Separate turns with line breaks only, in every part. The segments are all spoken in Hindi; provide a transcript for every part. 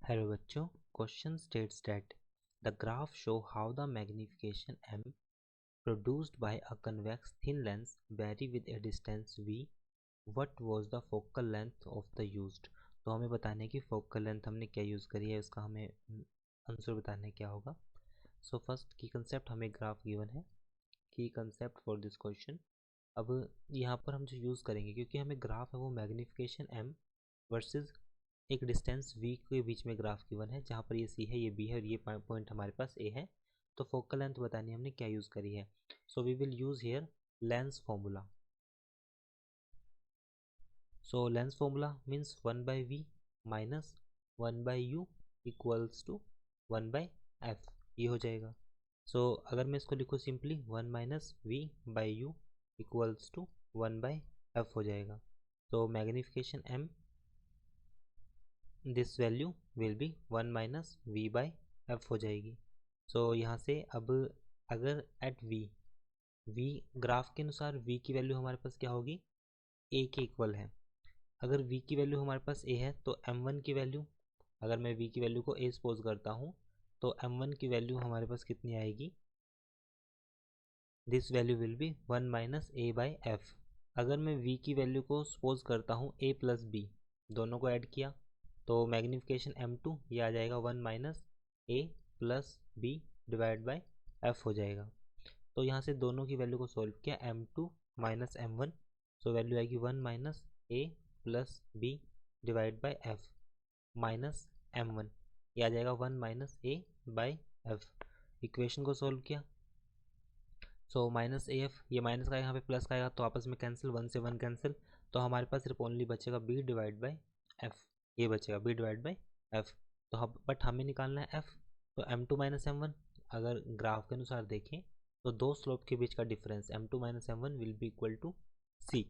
हेलो बच्चों, question states that the graph show how the magnification m produced by a convex thin lens vary with a distance v. What was the focal length of the used? तो हमें बताना है कि फोकल लेंथ हमने क्या यूज़ करी है, उसका हमें आंसर बताना है क्या होगा। सो फर्स्ट की कंसेप्ट हमें ग्राफ गिवन है, की कंसेप्ट फॉर दिस क्वेश्चन। अब यहाँ पर हम जो यूज़ करेंगे, क्योंकि हमें ग्राफ है वो मैग्निफिकेशन m वर्सेस एक डिस्टेंस v के बीच में ग्राफ गिवन है, जहाँ पर ये c है, ये b है और ये पॉइंट हमारे पास a है। तो फोकल लेंथ बतानी हमने क्या यूज़ करी है। So we will use here lens formula. So lens formula means 1/v minus 1/u equals to 1/f, ये हो जाएगा। सो अगर मैं इसको लिखूँ simply 1 minus v/u equals to 1/f हो जाएगा। तो magnification m this value will be 1 minus v/f हो जाएगी। सो यहाँ से अब अगर एट v ग्राफ के अनुसार v की वैल्यू हमारे पास क्या होगी, a के इक्वल है। अगर v की वैल्यू हमारे पास a है तो m1 की वैल्यू, अगर मैं v की वैल्यू को a सपोज करता हूँ तो m1 की वैल्यू हमारे पास कितनी आएगी, this value will be 1 minus a/f। अगर मैं v की वैल्यू को सपोज करता हूँ a प्लस b, दोनों को ऐड किया तो मैग्निफिकेशन m2 ये आ जाएगा 1 minus a plus b divide by f हो जाएगा। तो यहाँ से दोनों की वैल्यू को सॉल्व किया, m2 माइनस m1, सो वैल्यू आएगी 1 minus a plus b divide by f minus m1, ये आ जाएगा 1 minus a by f। Equation को सॉल्व किया, सो माइनस ए एफ, ये माइनस का यहाँ पे प्लस का आएगा तो आपस में कैंसिल, 1 से 1 कैंसिल, तो हमारे पास सिर्फ ओनली बचेगा b डिवाइड बाई एफ, ये बचेगा b डिवाइड बाई एफ। तो हम बट हमें निकालना है f, तो m2 माइनस m1, अगर ग्राफ के अनुसार देखें तो दो स्लोप के बीच का difference m2 minus m1 will be equal to c,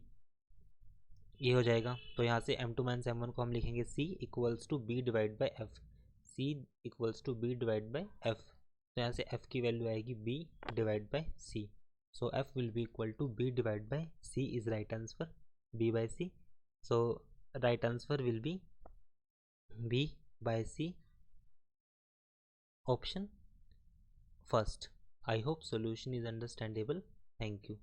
ये हो जाएगा। तो यहाँ से m2 माइनस m1 को हम लिखेंगे c equals to b divide by f, c equals to b divide by f. तो यहाँ से f की वैल्यू आएगी b divide by c। So f will be equal to b divided by c is right answer, b by c. So right answer will be b by c, option first. I hope solution is understandable. Thank you.